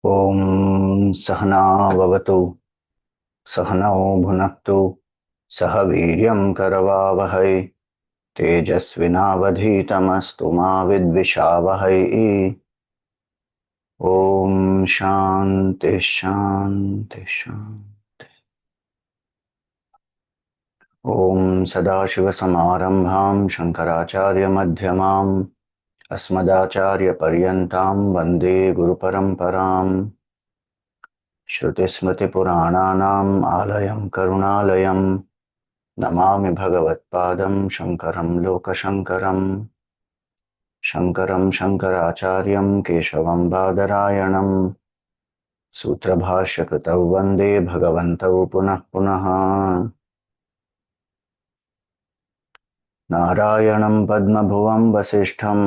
ॐ सहना भवतु सहनौ भुनक्तु सह वीर्यं करवावहै तेजस्विनावधीतमस्तु मा विद्विषावहै। ॐ शान्ति शान्ति शान्ति। ॐ सदाशिवसमारम्भां शङ्कराचार्यमध्यमाम् अस्मदाचार्यपर्यन्तां वन्दे गुरुपरम्पराम्। श्रुतिस्मृतिपुराणानाम् आलयं करुणालयम् नमामि भगवत्पादं शङ्करं लोकशङ्करम्। शङ्करं शङ्कराचार्यं केशवं बादरायणम् सूत्रभाष्यकृतौ वन्दे भगवन्तौ पुनः पुनः। नारायणं पद्मभुवं वसिष्ठं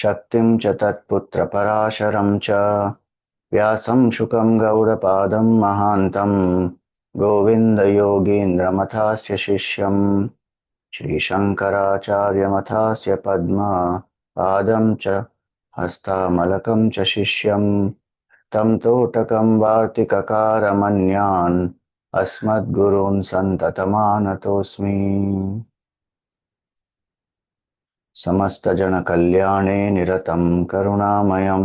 शक्तिं च तत्पुत्रपराशरं च व्यासं शुकं गौडपादं महान्तं गोविन्दयोगीन्द्रमथास्य शिष्यम् श्रीशङ्कराचार्यमथास्य पद्मा पादं च हस्तामलकं च शिष्यं तं तोटकं वार्तिककारमन्यान् अस्मद्गुरून् सन्ततमानतोऽस्मि। समस्तजनकल्याणे निरतं करुणामयं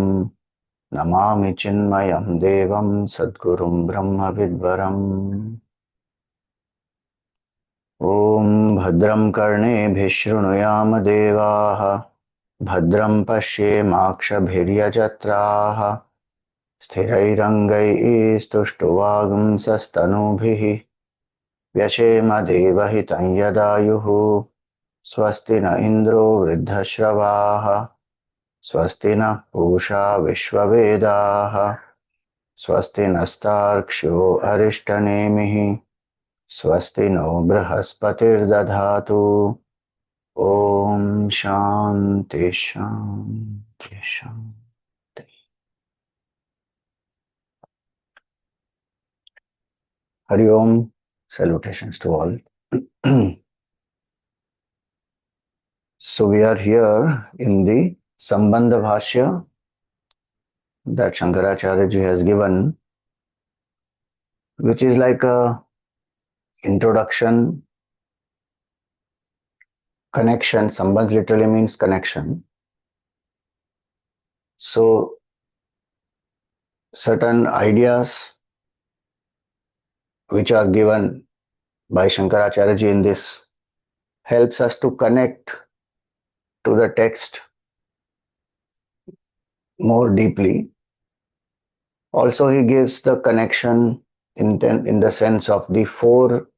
नमामि चिन्मयं देवं सद्गुरुं ब्रह्मविद्वरम्। ॐ भद्रं कर्णेभिः शृणुयाम देवाः भद्रं पश्येमाक्षभिर्यजत्राः स्थिरैरङ्गैस्तुष्टुवागुंसस्तनूभिः व्यशेम देवहितं यदायुः स्वस्ति न इन्द्रो वृद्धश्रवाः स्वस्ति नः पूषा विश्ववेदाः स्वस्ति नस्तार्क्ष्यो अरिष्टनेमिः स्वस्ति no बृहस्पतिर्दधातु। Om Shanti Shanti Shanti. Hari Om, salutations to all. So we are here in the Sambandha Bhashya that Shankaracharya ji has given, which is like a introduction, connection. Sambandh literally means connection. So certain ideas which are given by Shankaracharya ji in this helps us to connect to the text more deeply. Also, he gives the connection in the sense of the four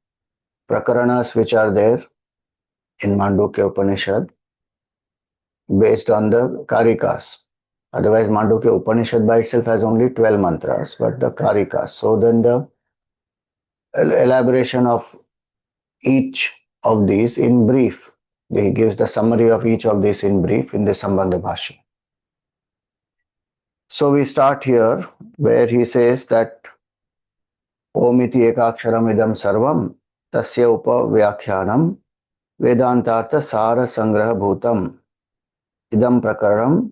prakaranas which are there in Mandukya Upanishad based on the Karikas. Otherwise, Mandukya Upanishad by itself has only 12 mantras, but the Karikas. So then the elaboration of each of these in brief. He gives the summary of each of these in brief in the Sambandha Bhashya. So we start here where he says that Om iti ekaksharam idam sarvam tasya upavyakyanam vedantartha sara sangraha bhutam idam prakaram.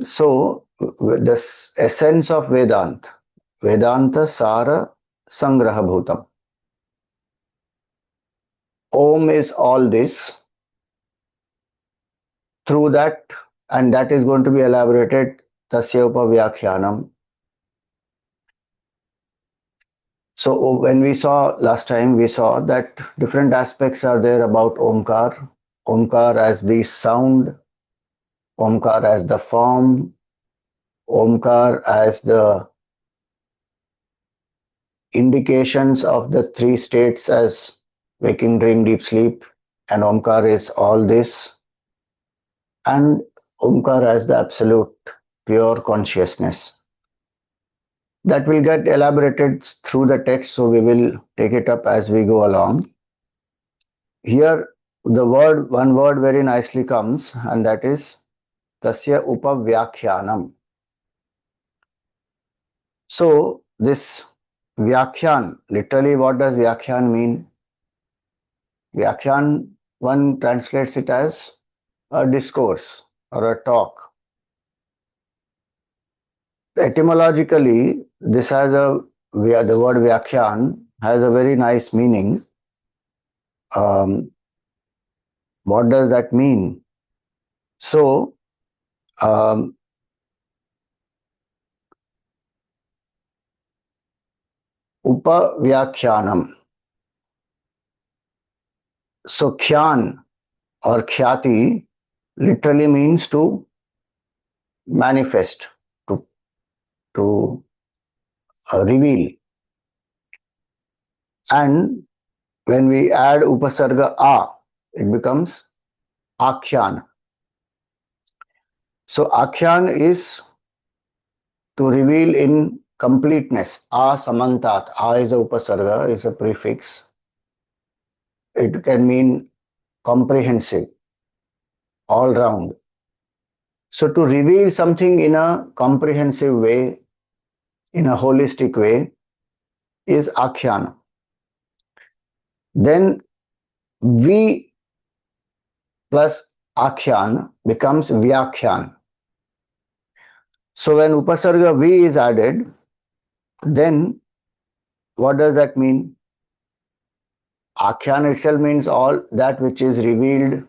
So the essence of Vedanta sara sangraha bhutam. Om is all this. Through that, and that is going to be elaborated tasya upavyakyanam. So when we saw last time, we saw that different aspects are there about Omkar. Omkar as the sound, Omkar as the form, Omkar as the indications of the three states as waking, dream, deep sleep, and Omkar is all this, and Omkar as the absolute pure consciousness. That will get elaborated through the text, so we will take it up as we go along. Here, one word very nicely comes, and that is tasya upavyakyanam. So, this Vyakhyan, literally what does Vyakhyan mean? Vyakhyan, one translates it as a discourse or a talk. Etymologically, this has the word Vyakhyan has a very nice meaning. Um, what does that mean? So, um, Upavyakhyanam. So, Khyan or Khyati literally means to manifest, to, to reveal. And when we add Upasarga A, it becomes Akhyan. So, Akhyan is to reveal in completeness. A samantat. A is a upasarga, is a prefix. It can mean comprehensive, all round. So to reveal something in a comprehensive way, in a holistic way, is akhyana. Then V plus akhyan becomes vyakhyan. So when upasarga V is added, then what does that mean? Akhyan itself means all that which is revealed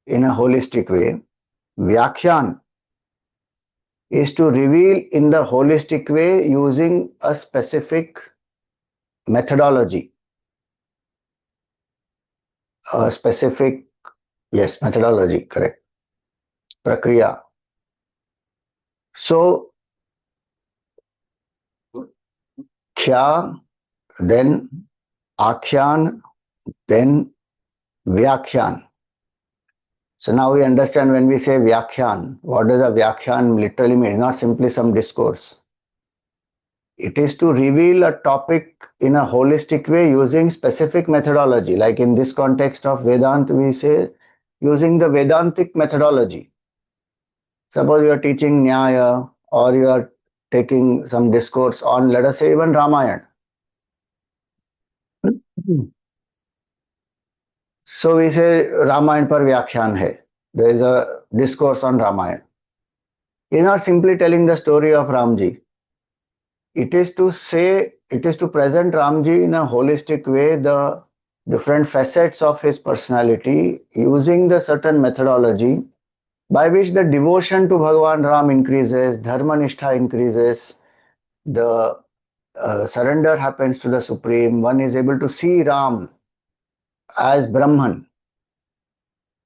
in a holistic way. Vyakhyan is to reveal in the holistic way using a specific methodology, a specific, yes, methodology, correct, prakriya. So, kya, then akhyan, then vyakhyan. So now we understand when we say vyakhyan, what does a vyakhyan literally mean? It's not simply some discourse. It is to reveal a topic in a holistic way using specific methodology. Like in this context of Vedanta, we say using the Vedantic methodology. Suppose you are teaching Nyaya or you are taking some discourse on, let us say, even Ramayana. So we say Ramayana par Vyakhyan hai. There is a discourse on Ramayana. It's not simply telling the story of Ramji. It is to say, it is to present Ramji in a holistic way, the different facets of his personality using the certain methodology by which the devotion to Bhagavan Ram increases, dharma nishtha increases, the surrender happens to the Supreme. One is able to see Ram as Brahman.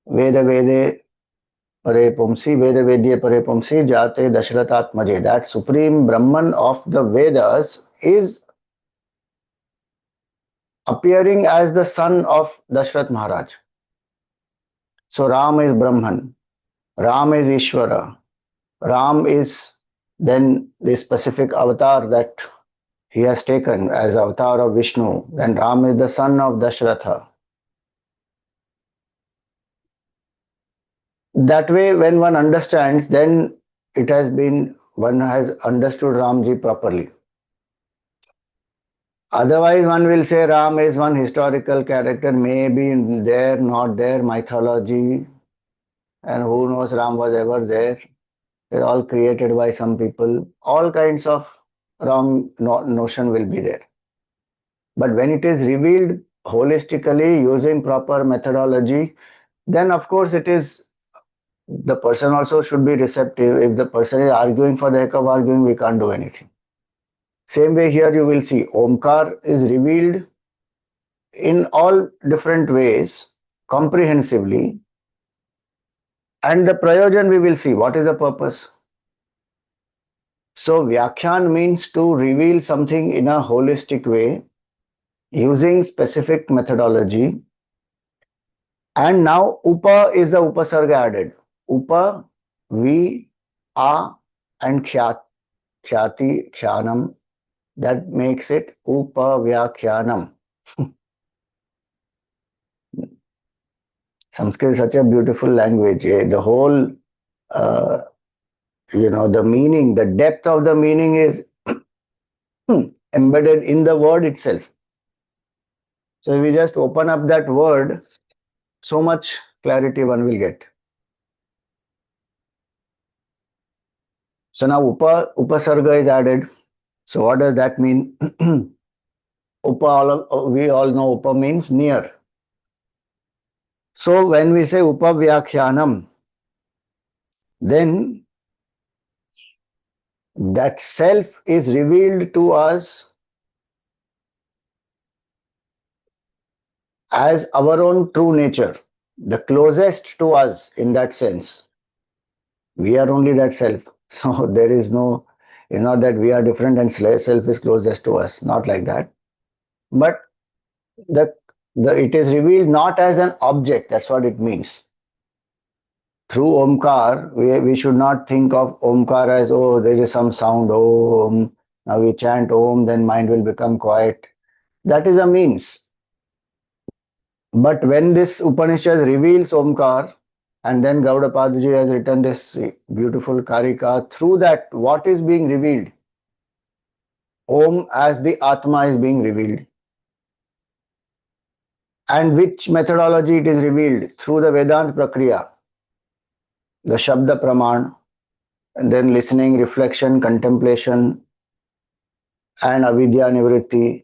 Veda Vede Pare Pumsi, Veda Vedya Pare Pumsi, Jate Dashratatmaje. That Supreme Brahman of the Vedas is appearing as the son of Dashrath Maharaj. So Ram is Brahman, Ram is Ishvara, Ram is then the specific avatar that he has taken as avatar of Vishnu. Then Ram is the son of Dashratha. That way, when one understands, then it has been, one has understood Ramji properly. Otherwise, one will say Ram is one historical character, maybe there, not there, mythology, and who knows Ram was ever there. They're all created by some people. All kinds of wrong notion will be there. But when it is revealed holistically using proper methodology, then of course it is, the person also should be receptive. If the person is arguing for the heck of arguing, we can't do anything. Same way here you will see Omkar is revealed in all different ways, comprehensively. And the prayojan we will see. What is the purpose? So Vyakhyan means to reveal something in a holistic way using specific methodology. And now Upa is the Upasarga added. Upa, Vi, A and Khyati, Khyanam. That makes it Upavyakhyanam. Sanskrit is such a beautiful language. The whole, the meaning, the depth of the meaning is embedded in the word itself. So if we just open up that word, so much clarity one will get. So now upasarga is added. So what does that mean? We all know upa means near. So when we say upavyakyanam, then that self is revealed to us as our own true nature, the closest to us in that sense. We are only that self. So there is no, it's not that we are different and self is closest to us, not like that. But the, it is revealed not as an object, that's what it means. Through Omkar, we should not think of Omkar as, oh, there is some sound, Om. Now we chant Om, then mind will become quiet. That is a means. But when this Upanishad reveals Omkar, and then Gaudapadaji has written this beautiful Karika, through that, what is being revealed? Om as the Atma is being revealed. And which methodology it is revealed? Through the Vedant Prakriya, the Shabda Praman, and then listening, reflection, contemplation, and Avidya Nivritti,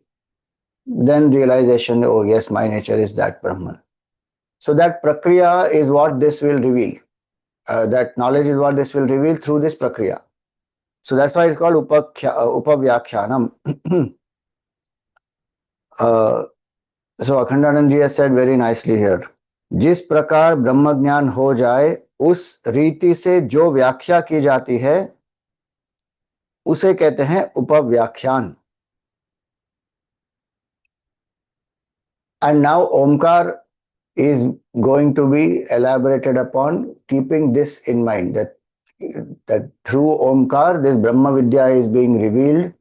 then realization, oh yes, my nature is that Brahman. So that Prakriya is what this will reveal. That knowledge is what this will reveal through this Prakriya. So that's why it's called Upavyakyanam. So Akhandanand ji has said very nicely here. जिस प्रकार ब्रह्म ज्ञान हो जाए उस रीति से जो व्याख्या की जाती है उसे कहते हैं उपव्याख्यान. And now Omkar is going to be elaborated upon, keeping this in mind, that through Omkar this Brahma Vidya is being revealed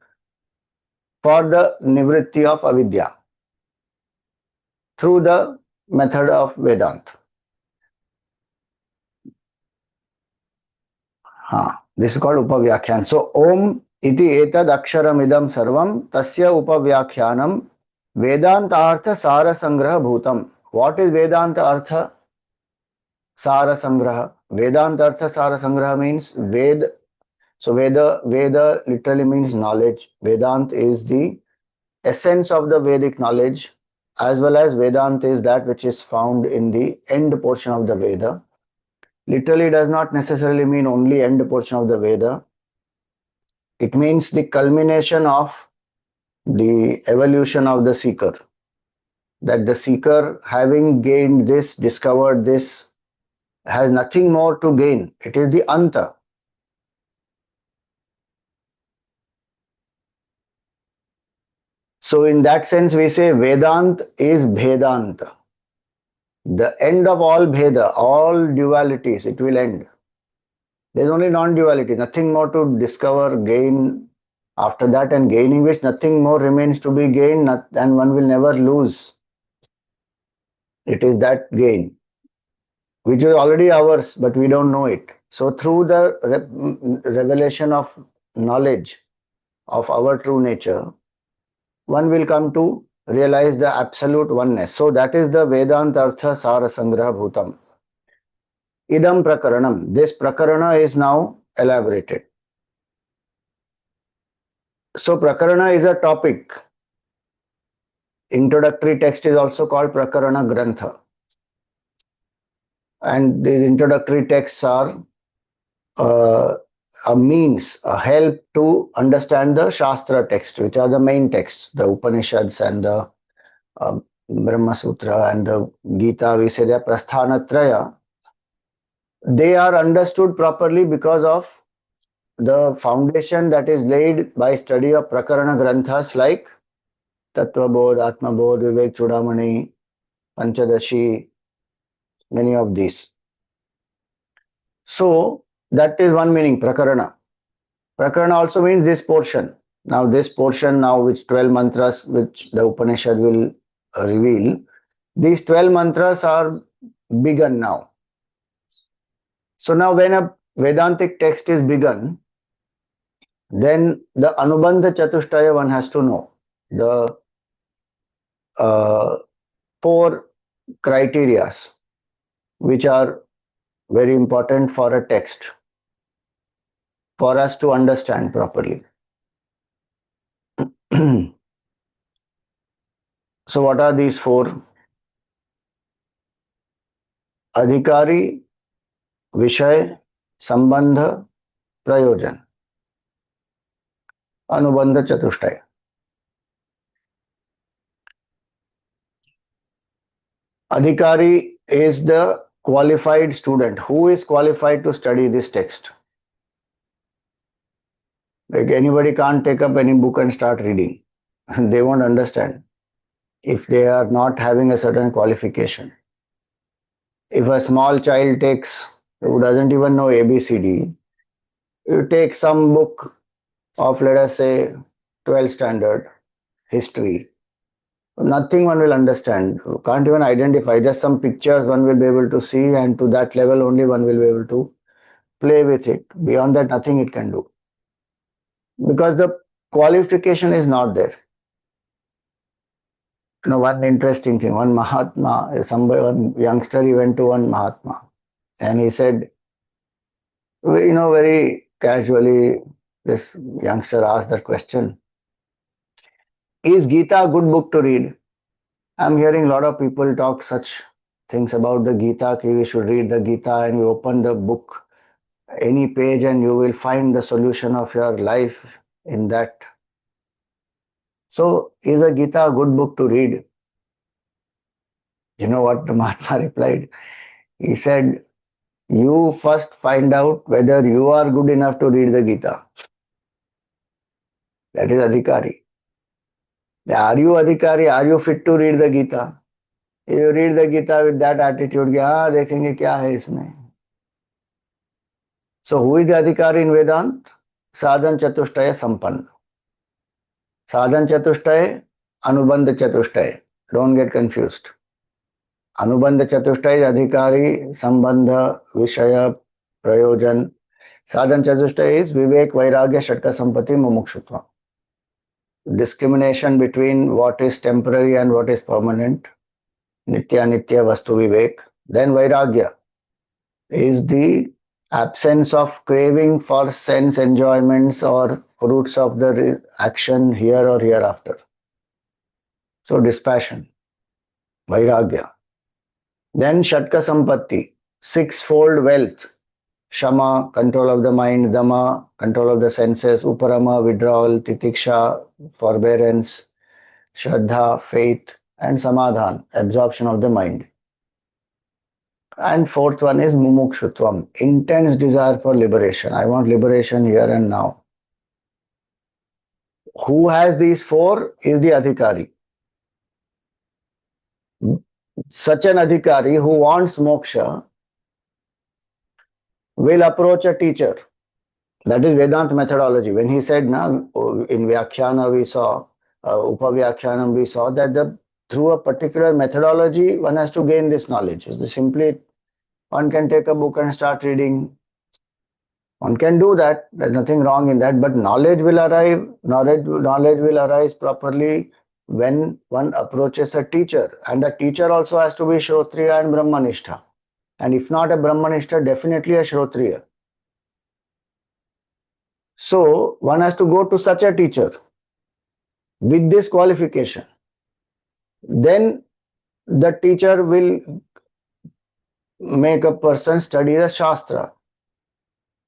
for the nivritti of avidya through the method of Vedanta. This is called Upavyakyan. So Om iti etad aksharam idam sarvam tasya Upavyakyanam Vedanta artha sara sangraha bhutam. What is Vedanta artha? Sara sangraha. Vedanta artha sara sangraha means Ved. So Veda literally means knowledge. Vedant is the essence of the Vedic knowledge, as well as Vedant is that which is found in the end portion of the Veda. Literally does not necessarily mean only end portion of the Veda. It means the culmination of the evolution of the seeker. That the seeker, having gained this, discovered this, has nothing more to gain. It is the anta. So in that sense, we say Vedant is Bhedanta. The end of all Bheda, all dualities, it will end. There is only non-duality, nothing more to discover, gain after that, and gaining which nothing more remains to be gained, and one will never lose. It is that gain, which is already ours, but we don't know it. So through the revelation of knowledge of our true nature, one will come to realize the absolute oneness. So that is the Vedanta Artha Sara Sangraha Bhutam. Idam Prakaranam. This Prakarana is now elaborated. So Prakarana is a topic. Introductory text is also called Prakarana Grantha. And these introductory texts are a means, a help to understand the Shastra text, which are the main texts, the Upanishads and the Brahma Sutra and the Gita, we say they are Prasthanatraya. They are understood properly because of the foundation that is laid by study of Prakarana Granthas like Tattvabodh, Atmabodh, Vivek Chudamani, Panchadashi, many of these. So that is one meaning, Prakarana. Prakarana also means this portion. Now this portion, now which 12 mantras which the Upanishad will reveal, these 12 mantras are begun now. So now when a Vedantic text is begun, then the Anubandha Chatushtaya one has to know. The 4 criterias which are very important for a text. for us to understand properly. So, what are these four? Adhikari, Vishay, Sambandha, Prayojan, Anubandha Chatushtaya. Adhikari is the qualified student. Who is qualified to study this text? Like anybody can't take up any book and start reading. They won't understand if they are not having a certain qualification. If a small child takes, who doesn't even know ABCD, you take some book of, let us say, 12th standard history, nothing one will understand. You can't even identify. Just some pictures one will be able to see, and to that level only one will be able to play with it. Beyond that, nothing it can do. Because the qualification is not there. One interesting thing, one Mahatma, somebody, one youngster, he went to one Mahatma and he said, very casually, this youngster asked that question, is Gita a good book to read? I'm hearing a lot of people talk such things about the Gita, that we should read the Gita, and you open the book, any page, and you will find the solution of your life in that. So, is a Gita a good book to read? You know what the Mahatma replied? He said, you first find out whether you are good enough to read the Gita. That is Adhikari. Are you Adhikari? Are you fit to read the Gita? If you read the Gita with that attitude, हाँ देखेंगे क्या है इसमें. So who is the Adhikari in Vedant? Sadhan Chatushtaya Sampanna. Sadhan Chatushtaya, Anubandha Chatushtaya. Don't get confused. Anubandha Chatushtaya is Adhikari, Sambandha, Vishaya, Prayojan. Sadhan Chatushtaya is Vivek, Vairagya, Shatka Sampati, Mumukshutva. Discrimination between what is temporary and what is permanent. Nitya Nitya Vastu Vivek. Then Vairagya is the absence of craving for sense enjoyments or fruits of the action here or hereafter. So dispassion, Vairagya. Then Shatka Sampatti, sixfold wealth. Shama, control of the mind; Dama, control of the senses; Uparama, withdrawal; Titiksha, forbearance; Shraddha, faith; and Samadhan, absorption of the mind. And fourth one is Mumukshutvam, intense desire for liberation. I want liberation here and now. Who has these four is the Adhikari. Such an Adhikari who wants moksha will approach a teacher. That is Vedanta methodology. When he said, in Vyakhyana we saw, Upavyakyanam we saw that through a particular methodology one has to gain this knowledge. Simply one can take a book and start reading. One can do that. There's nothing wrong in that. But knowledge will arrive. Knowledge will arise properly when one approaches a teacher. And the teacher also has to be Shrotriya and Brahmanistha. And if not a Brahmanistha, definitely a Shrotriya. So one has to go to such a teacher with this qualification. Then the teacher will make a person study the Shastra,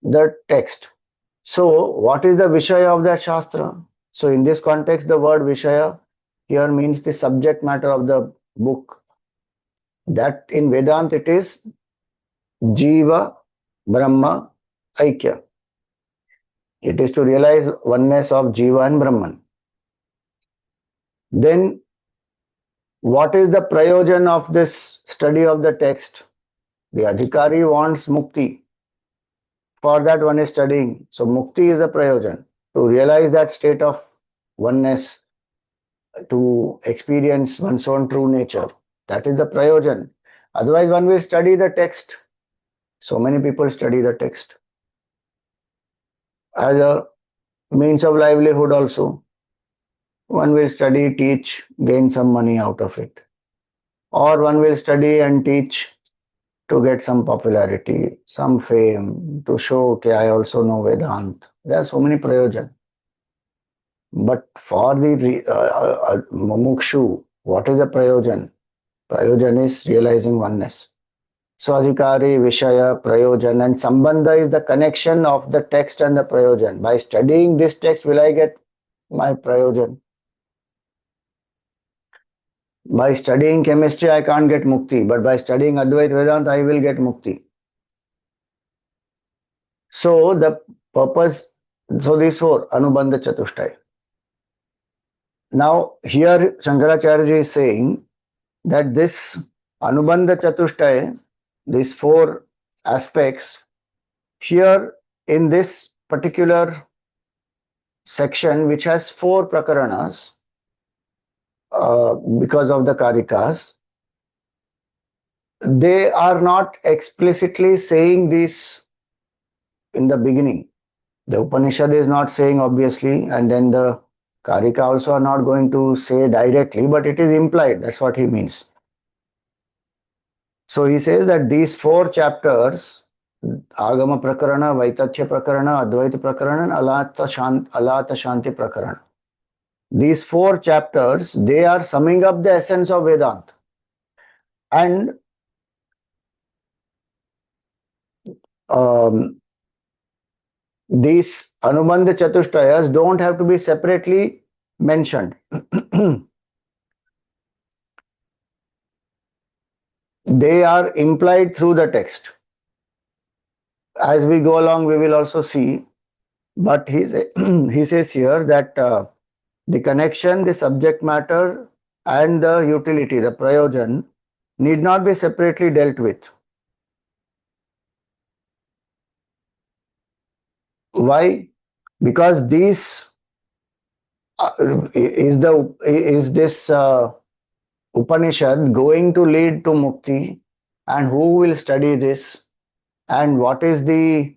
the text. So what is the Vishaya of that Shastra? So in this context, the word Vishaya here means the subject matter of the book. That in Vedanta it is Jiva, Brahma, Aikya. It is to realize oneness of Jiva and Brahman. Then what is the prayojan of this study of the text? The Adhikari wants mukti. For that one is studying. So mukti is a prayojan. To realize that state of oneness, to experience one's own true nature. That is the prayojan. Otherwise one will study the text. So many people study the text as a means of livelihood also. One will study, teach, gain some money out of it. Or one will study and teach to get some popularity, some fame, to show, okay, I also know Vedant. There are so many prayojan. But for the mumukshu, what is the prayojan? Prayojan is realizing oneness. So adhikari, vishaya, prayojan, and sambandha is the connection of the text and the prayojan. By studying this text, will I get my prayojan? By studying chemistry, I can't get mukti, but by studying Advaita Vedanta, I will get mukti. So the purpose, so these four, Anubandha Chatushtay. Now here Shankaracharya is saying that this Anubandha Chatushtay, these four aspects, here in this particular section which has four prakaranas, because of the karikas, they are not explicitly saying this in the beginning. The Upanishad is not saying obviously, and then the Karika also are not going to say directly, but it is implied. That's what he means. So he says that these four chapters, Agama Prakarana, Vaitachya Prakarana, Advaita Prakarana, and Alata Shanti Prakarana. These four chapters, they are summing up the essence of Vedanta. And these Anubandha Chatushtayas don't have to be separately mentioned. They are implied through the text. As we go along, we will also see. But he says here that the connection, the subject matter, and the utility, the prayojan, need not be separately dealt with. Why? Because these is this Upanishad going to lead to mukti, and who will study this, and what is the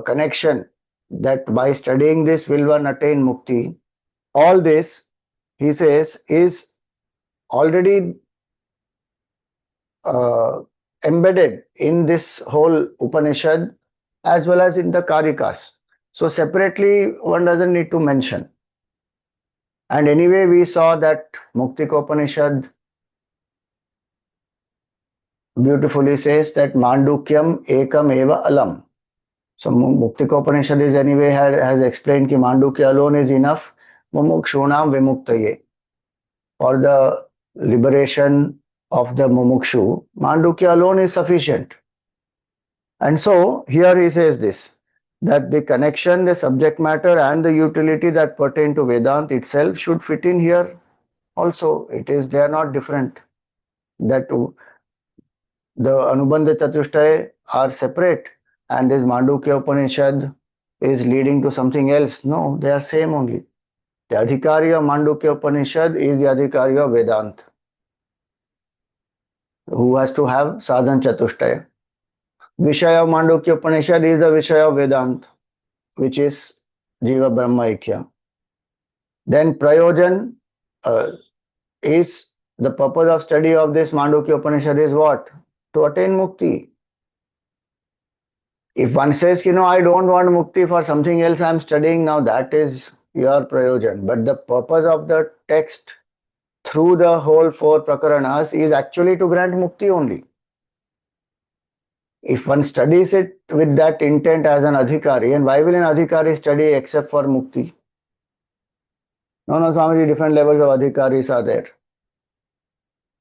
connection that by studying this will one attain mukti? All this, he says, is already embedded in this whole Upanishad as well as in the Karikas. So separately, one doesn't need to mention. And anyway, we saw that Muktika Upanishad beautifully says that Mandukyam Ekam Eva Alam. So Muktika Upanishad is anyway has explained that Mandukya alone is enough. Mumukshunam Vimuktaye. For the liberation of the Mumukshu, Mandukya alone is sufficient. And so here he says this, that the connection, the subject matter, and the utility that pertain to Vedanta itself should fit in here also. They are not different. That the Anubandha Chatushtay are separate, and this Mandukya Upanishad is leading to something else. No, they are same only. The Adhikari of Mandukya Upanishad is the Adhikari of Vedanta, who has to have Sadhan Chatushtay. Vishaya of Mandukya Upanishad is the Vishaya of Vedanta, which is Jiva Brahma Ikya. Then Prayojan is the purpose of study of this Mandukya Upanishad is what? To attain mukti. If one says, I don't want mukti for something else I'm studying now, that is your Prayojan. But the purpose of the text through the whole four prakaranas is actually to grant mukti only. If one studies it with that intent as an adhikari, and why will an adhikari study except for mukti? No, Swamiji, different levels of adhikaris are there.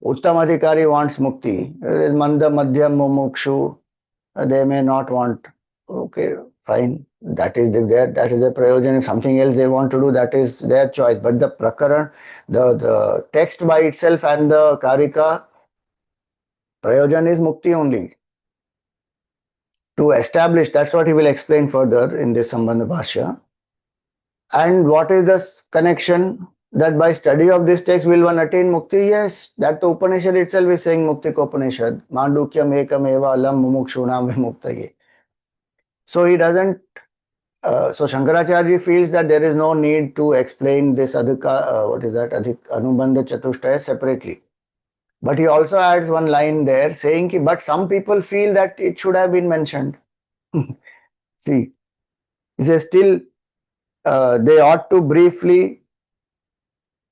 Uttam adhikari wants mukti. There is manda, madhyam, mumukshu. They may not want. Okay, fine. That is the prayojan. If something else they want to do, that is their choice. But the prakaran, the text by itself and the karika, prayojan is mukti only. To establish, that's what he will explain further in this Sambandha Bhashya. And what is the connection that by study of this text will one attain mukti? Yes, that the Upanishad itself is saying Muktika Upanishad. Mandukyam ekam eva alam mumukshunam vimuktaye. So he doesn't, so Shankaracharya feels that there is no need to explain this Anubandha Chatushtaya separately. But he also adds one line there saying, but some people feel that it should have been mentioned. See, he says still they ought to briefly,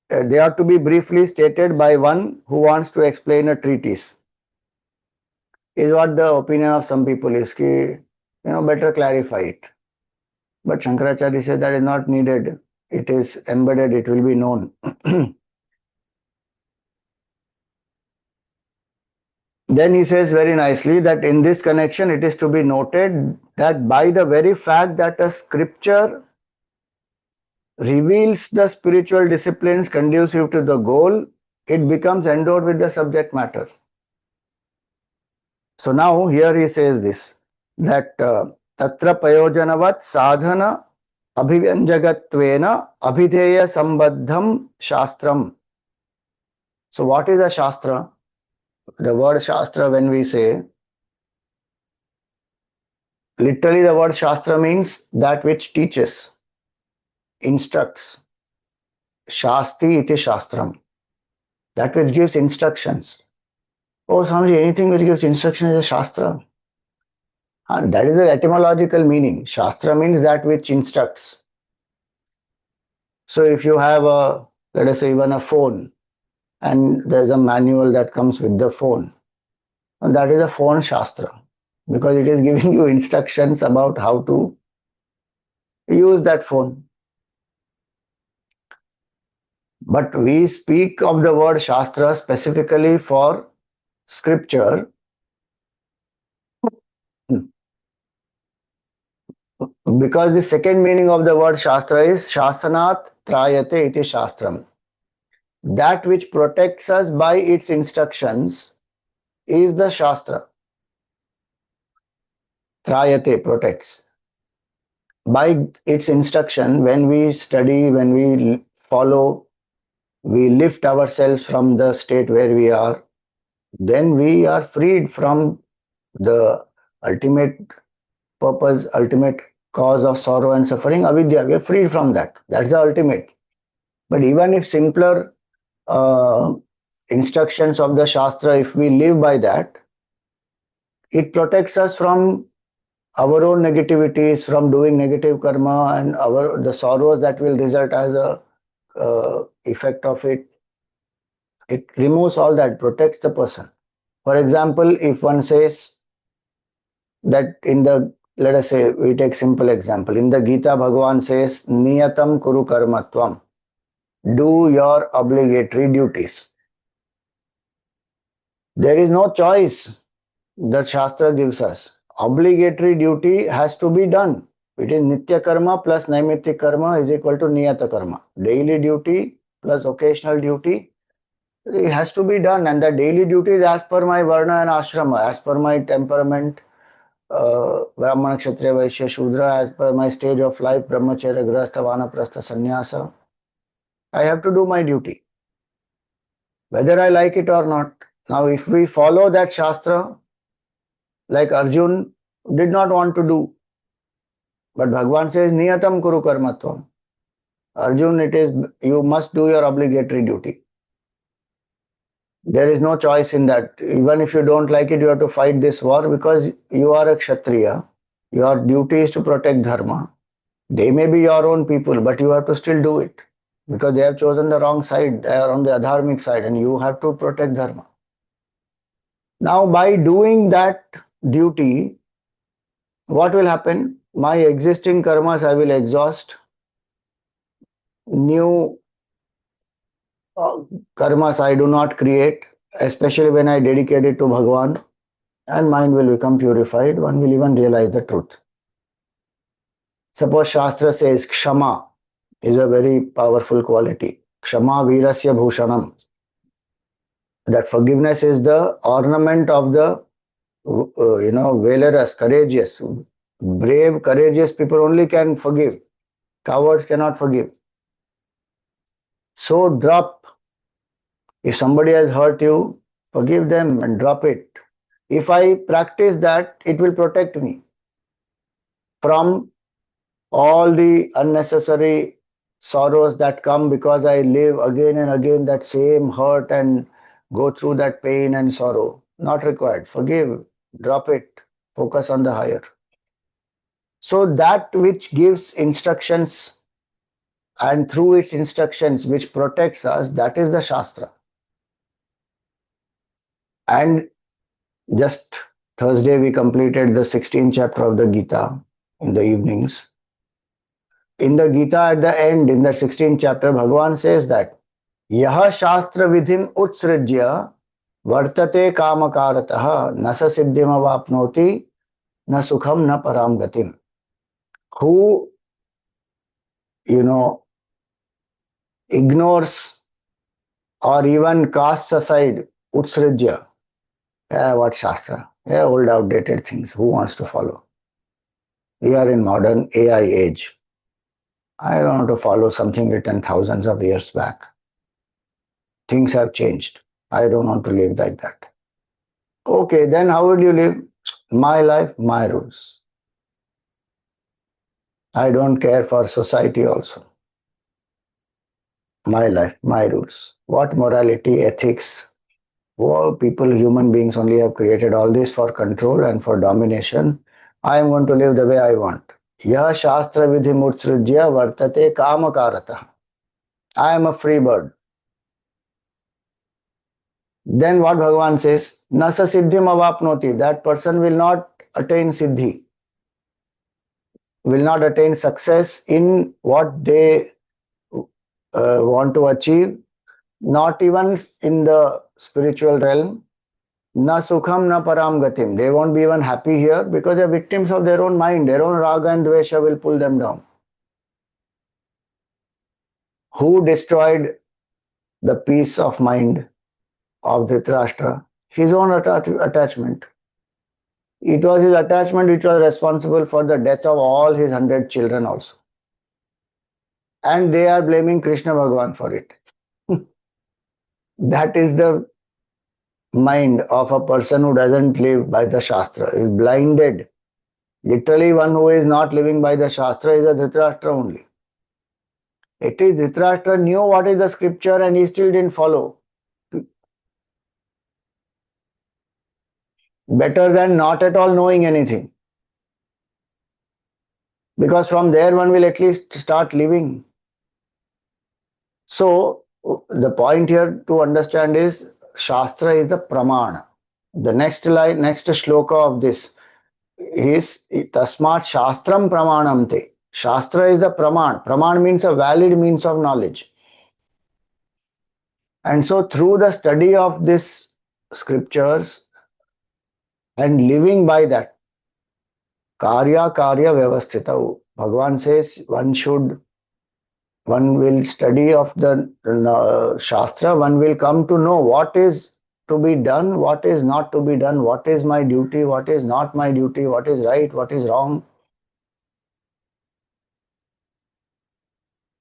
they ought to be briefly stated by one who wants to explain a treatise. Is what the opinion of some people is. Better clarify it. But Shankaracharya says that is not needed. It is embedded, it will be known. Then he says very nicely that in this connection it is to be noted that by the very fact that a scripture reveals the spiritual disciplines conducive to the goal, it becomes endowed with the subject matter. So now here he says this, that tatra payojanavat sadhana abhivyanjagatvena abhideya sambandham shastram. So what is a shastra? The word shastra, when we say, literally the word shastra means that which teaches, instructs. Shasti iti shastram. That which gives instructions. Oh, Swamiji, anything which gives instruction is a shastra. That is the etymological meaning. Shastra means that which instructs. So if you have a, let us say, even a phone, and there's a manual that comes with the phone, and that is a phone shastra, because it is giving you instructions about how to use that phone. But we speak of the word shastra specifically for scripture, because the second meaning of the word shastra is shasanat trayate iti shastram. That which protects us by its instructions is the shastra. Trayate, protects. By its instruction, when we study, when we follow, we lift ourselves from the state where we are, then we are freed from the ultimate purpose, ultimate cause of sorrow and suffering, avidya. We are freed from that. That's the ultimate. But even if simpler instructions of the Shastra, if we live by that, it protects us from our own negativities, from doing negative karma and the sorrows that will result as a effect of it. It removes all that, protects the person. For example, if one says that in the, let us say, we take simple example. In the Gita, Bhagavan says, Niyatam Kuru Karmatvam. Do your obligatory duties. There is no choice that Shastra gives us. Obligatory duty has to be done. It is Nitya Karma plus Naimitya Karma is equal to Niyata Karma. Daily duty plus occasional duty, it has to be done. And the daily duty is as per my Varna and Ashrama, as per my temperament, Brahmana, Kshatriya, Vaishya, Shudra, as per my stage of life, Brahmacharya, Grahastha, Vanaprastha, Sannyasa. I have to do my duty, whether I like it or not. Now, if we follow that Shastra, like Arjun did not want to do, but Bhagavan says, Niyatam Kuru Karmatvam. Arjun, it is, you must do your obligatory duty. There is no choice in that. Even if you don't like it, you have to fight this war because you are a Kshatriya. Your duty is to protect Dharma. They may be your own people, but you have to still do it because they have chosen the wrong side. They are on the adharmic side and you have to protect Dharma. Now, by doing that duty, what will happen? My existing karmas I will exhaust. New karmas I do not create, especially when I dedicate it to Bhagavan, and mind will become purified. One will even realize the truth. Suppose Shastra says Kshama is a very powerful quality. Kshama Virasya Bhushanam. That forgiveness is the ornament of the valorous, courageous, brave, courageous people only can forgive. Cowards cannot forgive. So drop. If somebody has hurt you, forgive them and drop it. If I practice that, it will protect me from all the unnecessary sorrows that come because I live again and again that same hurt and go through that pain and sorrow. Not required. Forgive, drop it, focus on the higher. So that which gives instructions and through its instructions which protects us, that is the Shastra. And just Thursday we completed the 16th chapter of the Gita in the evenings. In the Gita at the end, in the 16th chapter, Bhagavan says that Yaha Shastra Vidhim Utsrijya Vartate Kamakaratah Nasa Siddhim Avapnoti Na Sukham Na Param Gatim. Who, you know, ignores or even casts aside Utsrijya. Yeah, what Shastra? Yeah, old outdated things. Who wants to follow? We are in modern AI age. I don't want to follow something written thousands of years back. Things have changed. I don't want to live like that. Okay, then how would you live? My life, my rules. I don't care for society also. My life, my rules. What morality, ethics? Well, people, human beings only have created all this for control and for domination. I am going to live the way I want. Yah Shastra Vidhi Mutsrujya Vartate Kamakarata. I am a free bird. Then what Bhagavan says? Nasa Siddhim Avapnoti. That person will not attain Siddhi, will not attain success in what they want to achieve, not even in the spiritual realm. Na sukham na param gatim. They won't be even happy here because they're victims of their own mind. Their own raga and dvesha will pull them down. Who destroyed the peace of mind of Dhritarashtra? His own attachment. It was his attachment which was responsible for the death of all his 100 children also. And they are blaming Krishna Bhagavan for it. That is the mind of a person who doesn't live by the Shastra, is blinded. Literally, one who is not living by the Shastra is a Dhritarashtra only. It is Dhritarashtra knew what is the scripture and he still didn't follow. Better than not at all knowing anything. Because from there one will at least start living. So, the point here to understand is Shastra is the Pramana. The next line, next shloka of this is Tasmat Shastram Pramanam Te. Shastra is the Praman. Praman means a valid means of knowledge. And so, through the study of this scriptures and living by that, Karya Karya Vyavasthita. Bhagavan says one will study of the Shastra, one will come to know what is to be done, what is not to be done, what is my duty, what is not my duty, what is right, what is wrong.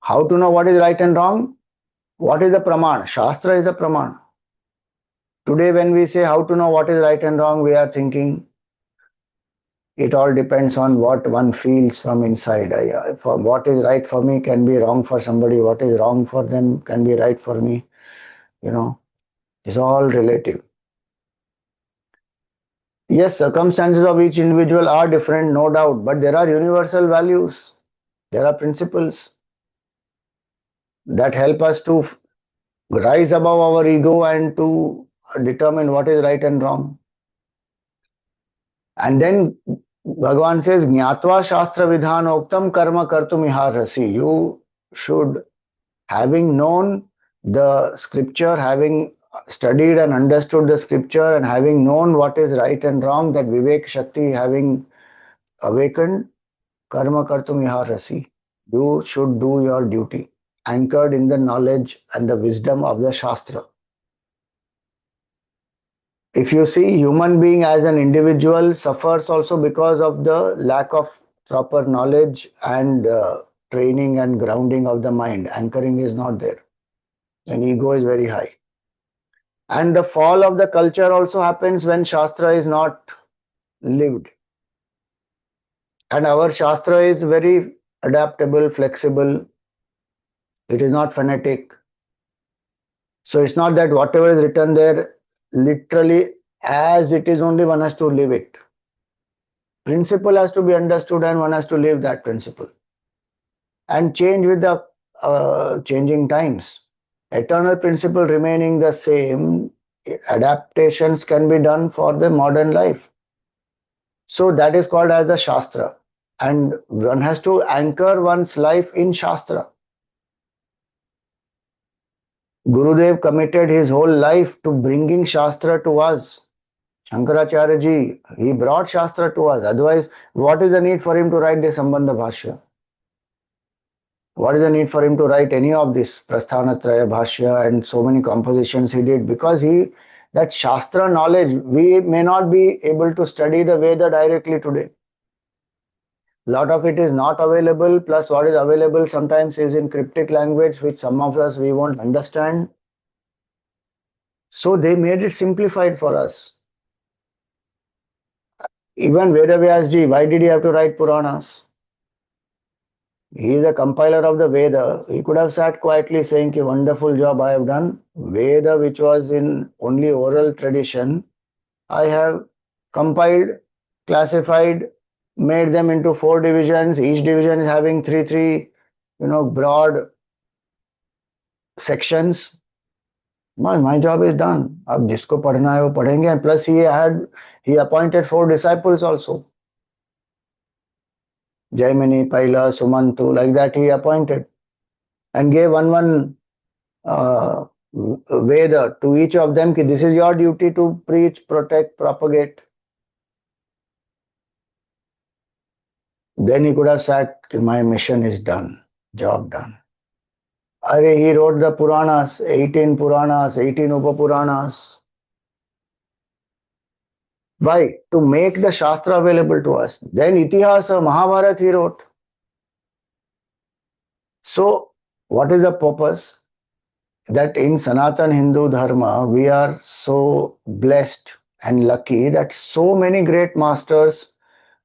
How to know what is right and wrong? What is the Praman? Shastra is the Praman. Today, when we say how to know what is right and wrong, we are thinking it all depends on what one feels from inside. For what is right for me can be wrong for somebody. What is wrong for them can be right for me. It's all relative. Yes, circumstances of each individual are different, no doubt, but there are universal values. There are principles that help us to rise above our ego and to determine what is right and wrong. And then Bhagavan says, Jnatva Shastra Vidhanoktam Karma Kartum Iharasi. You should, having known the scripture, having studied and understood the scripture, and having known what is right and wrong, that Vivek Shakti having awakened, Karma Kartum Iharasi. You should do your duty, anchored in the knowledge and the wisdom of the Shastra. If you see, human being as an individual suffers also because of the lack of proper knowledge and training and grounding of the mind. Anchoring is not there, and ego is very high. And the fall of the culture also happens when Shastra is not lived. And our Shastra is very adaptable, flexible. It is not fanatic. So it's not that whatever is written there, literally as it is, only one has to live it. Principle has to be understood and one has to live that principle and change with the changing times. Eternal principle remaining the same, adaptations can be done for the modern life. So that is called as the Shastra. And one has to anchor one's life in Shastra. Gurudev committed his whole life to bringing Shastra to us. Shankaracharya ji, he brought Shastra to us. Otherwise, what is the need for him to write the Sambandha Bhashya? What is the need for him to write any of this Prasthanatraya Bhashya and so many compositions he did? Because that Shastra knowledge, we may not be able to study the Veda directly today. Lot of it is not available, plus what is available sometimes is in cryptic language, which some of us we won't understand. So they made it simplified for us. Even Veda Vyasji, why did he have to write Puranas? He is the compiler of the Veda. He could have sat quietly saying, "Ki wonderful job I have done. Veda, which was in only oral tradition, I have compiled, classified, made them into 4 divisions. Each division is having three, broad sections. My job is done. अब जिसको पढ़ना है वो पढ़ेंगे. And plus he appointed 4 disciples also. Jaimini, Paila, Sumantu, like that he appointed and gave one uh, Veda to each of them. Ki this is your duty to preach, protect, propagate. Then he could have said, my mission is done, job done. Arey, he wrote the Puranas, 18 Puranas, 18 Upapuranas. Why? To make the Shastra available to us. Then Itihasa, Mahabharata he wrote. So, what is the purpose? That in Sanatan Hindu Dharma, we are so blessed and lucky that so many great masters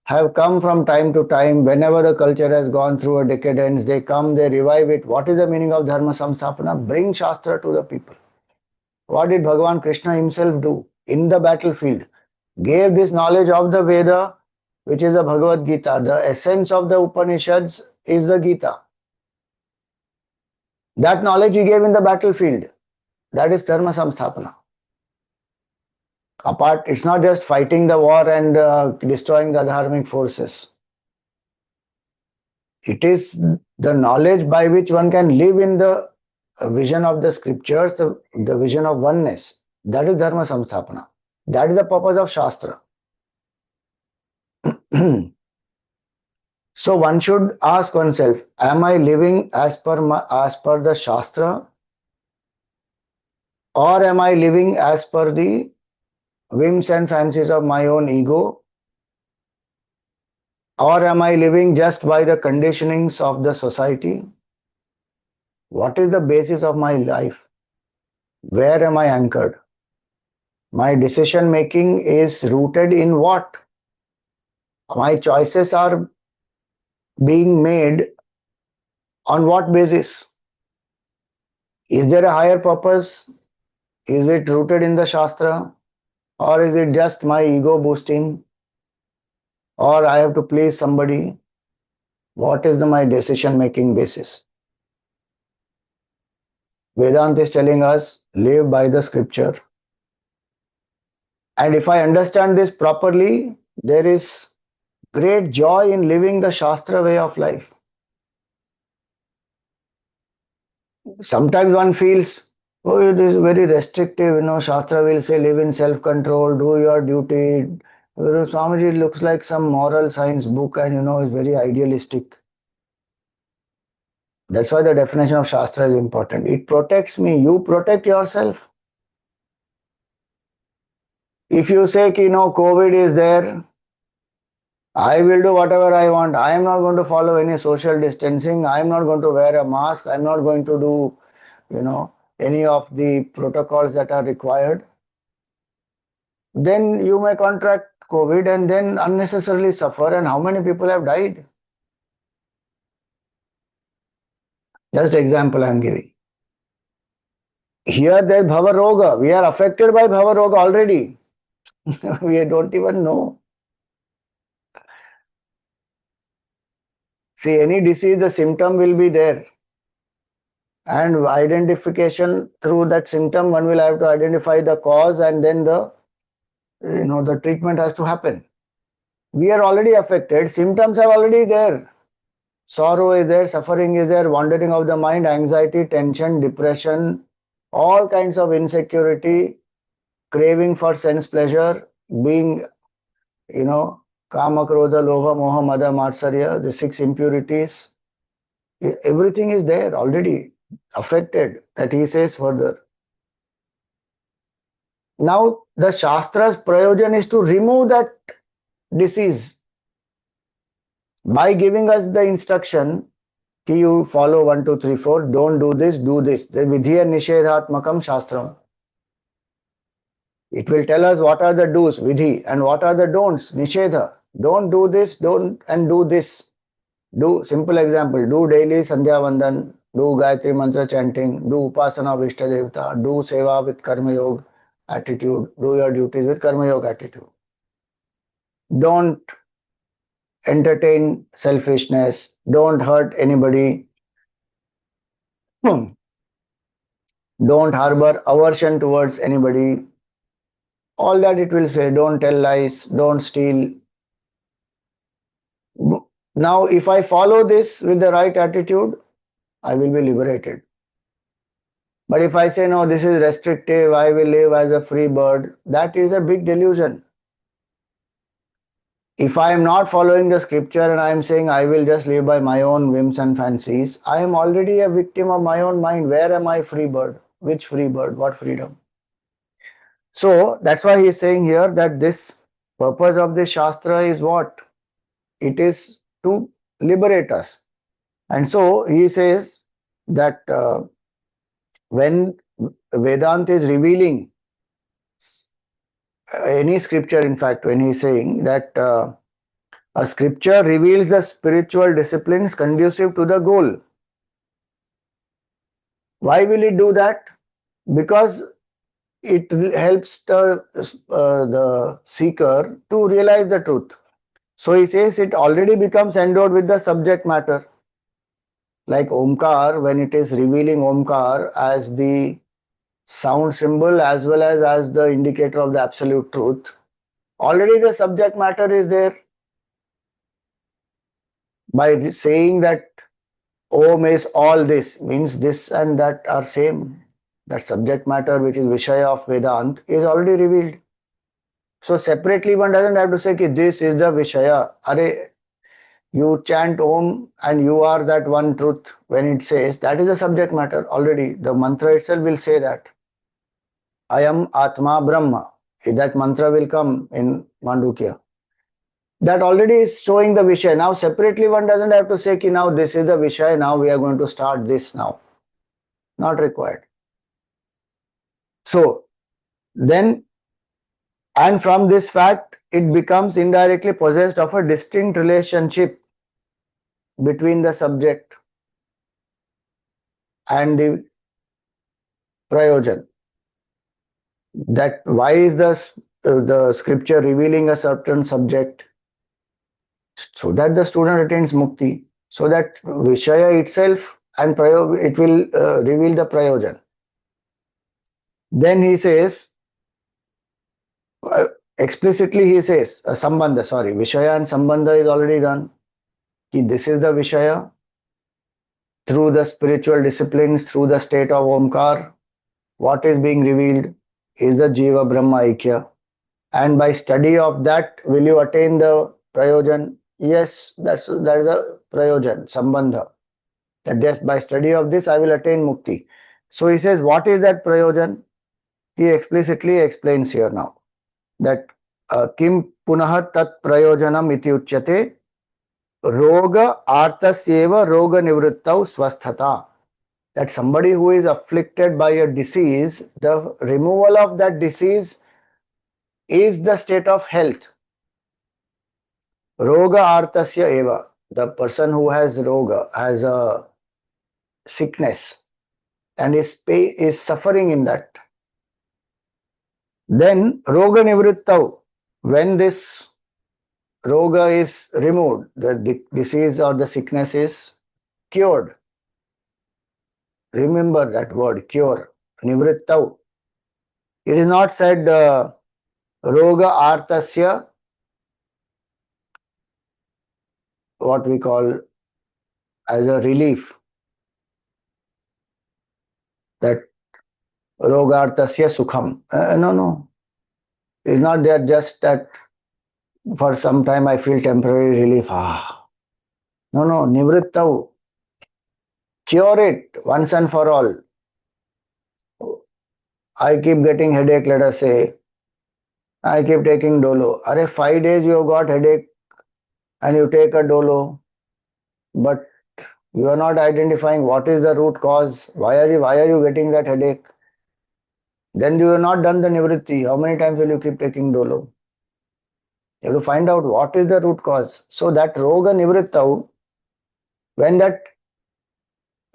have come from time to time. Whenever the culture has gone through a decadence, they come, they revive it. What is the meaning of Dharma Samsthapana? Bring Shastra to the people. What did Bhagavan Krishna himself do in the battlefield? Gave this knowledge of the Veda, which is the Bhagavad Gita. The essence of the Upanishads is the Gita. That knowledge he gave in the battlefield. That is Dharma Samsthapana. Apart, it's not just fighting the war and destroying the dharmic forces. It is the knowledge by which one can live in the vision of the scriptures, the vision of oneness. That is Dharma Samsthapana. That is the purpose of Shastra. So one should ask oneself, am I living as per the Shastra, or am I living as per the whims and fancies of my own ego, or am I living just by the conditionings of the society? What is the basis of my life? Where am I anchored? My decision making is rooted in what? My choices are being made on what basis? Is there a higher purpose? Is it rooted in the Shastra? Or is it just my ego boosting? Or I have to please somebody? What is my decision making basis? Vedanta is telling us, live by the scripture. And if I understand this properly, there is great joy in living the Shastra way of life. Sometimes one feels, oh, it is very restrictive, Shastra will say live in self-control, do your duty. Swamiji looks like some moral science book and is very idealistic. That's why the definition of Shastra is important. It protects me, you protect yourself. If you say, COVID is there, I will do whatever I want. I am not going to follow any social distancing. I am not going to wear a mask. I am not going to do, any of the protocols that are required. Then you may contract COVID and then unnecessarily suffer. And how many people have died? Just example I am giving. Here there's Bhava Roga. We are affected by Bhava Roga already. We don't even know. See, any disease, the symptom will be there. And identification through that symptom, one will have to identify the cause and then the treatment has to happen. We are already affected. Symptoms are already there. Sorrow is there, suffering is there, wandering of the mind, anxiety, tension, depression, all kinds of insecurity, craving for sense pleasure, being, you know, kama, krodha, lobha, moha, mada, matsarya, the six impurities, everything is there already affected. That he says further. Now, the Shastra's prayojan is to remove that disease by giving us the instruction कि you follow 1, 2, 3, 4, don't do this, do this. The vidhiya nishedhatmakam shastram. It will tell us what are the do's, vidhi, and what are the don'ts, nishedha. Don't do this, don't, and do this. Do, simple example, do daily Sandhya Vandan, do Gayatri Mantra chanting, do Upasana of Ishta Devata, do Seva with Karma Yoga attitude, do your duties with Karma Yoga attitude. Don't entertain selfishness, don't hurt anybody, don't harbor aversion towards anybody. All that it will say, don't tell lies, don't steal. Now, if I follow this with the right attitude, I will be liberated. But if I say, no, this is restrictive, I will live as a free bird, that is a big delusion. If I am not following the scripture and I am saying I will just live by my own whims and fancies, I am already a victim of my own mind. Where am I free bird? Which free bird? What freedom? So that's why he is saying here that this purpose of this Shastra is what? It is to liberate us. And so he says that when Vedanta is revealing any scripture, in fact, when he is saying that a scripture reveals the spiritual disciplines conducive to the goal. Why will it do that? Because it helps the seeker to realize the truth. So he says it already becomes endowed with the subject matter. Like Omkar, when it is revealing Omkar as the sound symbol as well as the indicator of the absolute truth, already the subject matter is there. By saying that Om is all this, means this and that are same. That subject matter which is Vishaya of Vedant is already revealed. So separately one doesn't have to say that this is the Vishaya. Are you chant Om and you are that one truth. When it says that is the subject matter already. The mantra itself will say that. I am Atma Brahma. That mantra will come in Mandukya. That already is showing the Vishaya. Now separately one doesn't have to say that now this is the Vishaya, now we are going to start this now. Not required. So then, and from this fact, it becomes indirectly possessed of a distinct relationship between the subject and the prayojan. That why is the scripture revealing a certain subject? So that the student attains mukti. So that Vishaya itself and it will reveal the prayojan. Then he says, explicitly he says, Sambandha, sorry, Vishaya and Sambandha is already done. This is the Vishaya. Through the spiritual disciplines, through the state of Omkar, what is being revealed is the Jiva Brahma Aikya. And by study of that, will you attain the prayojan? Yes, that is a prayojan, Sambandha. That yes, by study of this, I will attain mukti. So he says, what is that prayojan? He explicitly explains here now that kim punaha tat prayojanam iti uchyate roga artasyeva roga nivrittau swasthata. That somebody who is afflicted by a disease, the removal of that disease is the state of health. Roga artasya eva. The person who has roga, has a sickness, and is suffering in that. Then roga nivrittau, when this roga is removed, the disease or the sickness is cured. Remember that word, cure, nivrittau. It is not said roga artasya, what we call as a relief, that roga artasya sukham. No, no. It's not there just that for some time I feel temporary relief. Ah. No, no, nivrittau. Cure it once and for all. I keep getting headache, let us say. I keep taking dolo. Are 5 days you have got headache and you take a dolo, but you are not identifying what is the root cause. Why are you getting that headache? Then you have not done the nivritti. How many times will you keep taking dolo? You have to find out what is the root cause. So that roga nivrittau, when that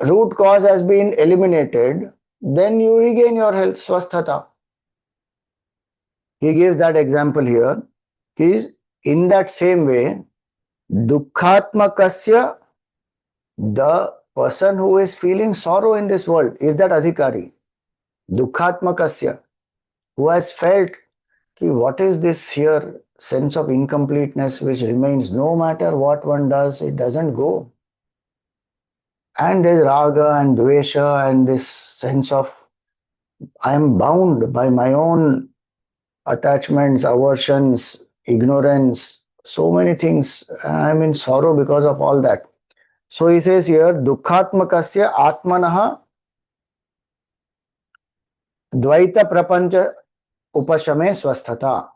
root cause has been eliminated, then you regain your health, swasthata. He gives that example here. He is in that same way, dukkhatmakasya, the person who is feeling sorrow in this world is that adhikari. Dukkhatmakasya, who has felt ki what is this here sense of incompleteness which remains no matter what one does, it doesn't go. And there's raga and dvesha and this sense of I am bound by my own attachments, aversions, ignorance, so many things. I'm in sorrow because of all that. So he says here, dukkhatmakasya atmanaha dvaita prapancha upashame swasthata.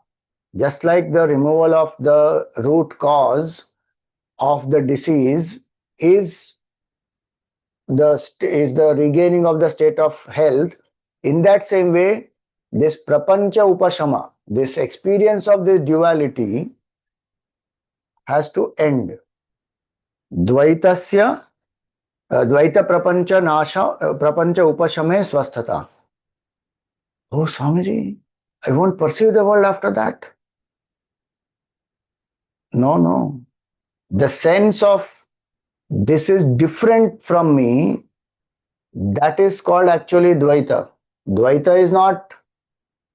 Just like the removal of the root cause of the disease is the regaining of the state of health, in that same way, this prapancha upashama, this experience of this duality has to end. Dvaitasya, Dvaita prapancha nasha, prapancha upashame swasthata. Oh, Swamiji, I won't perceive the world after that. No, no. The sense of this is different from me, that is called actually Dvaita. Dvaita is not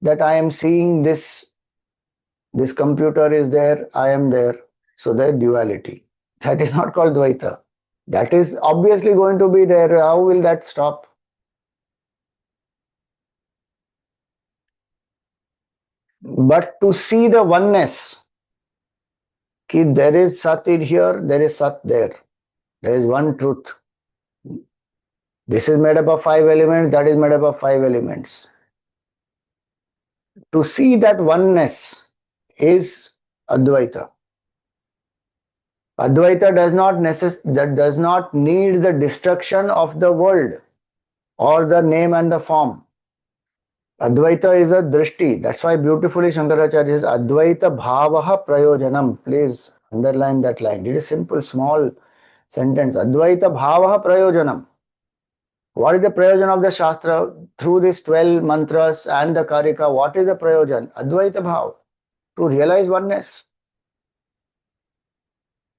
that I am seeing this computer is there, I am there. So that duality. That is not called Dvaita. That is obviously going to be there. How will that stop? But to see the oneness, ki there is Sat in here, there is Sat there. There is one truth. This is made up of 5 elements, that is made up of 5 elements. To see that oneness is Advaita. Advaita does not need the destruction of the world or the name and the form. Advaita is a drishti. That's why beautifully Shankaracharya says Advaita bhavaha prayojanam. Please underline that line. It is simple, small sentence. Advaita bhavaha prayojanam. What is the prayojan of the Shastra? Through these 12 mantras and the Karika, what is the prayojan? Advaita bhav. To realize oneness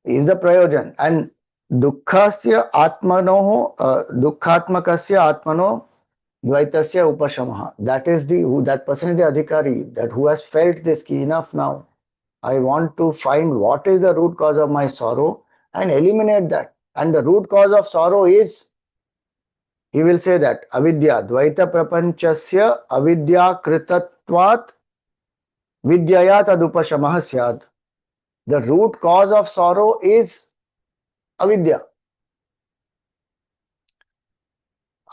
is the prayojan. And dukkhasya atmano, dukkhatmakasya atmano dvaitasya upashamaha. That is that person is the adhikari, that who has felt this ki enough now. I want to find what is the root cause of my sorrow and eliminate that. And the root cause of sorrow is, he will say that avidya, dvaita prapanchasya avidya kritatvat vidyaya tadupashamaha syad. The root cause of sorrow is avidya.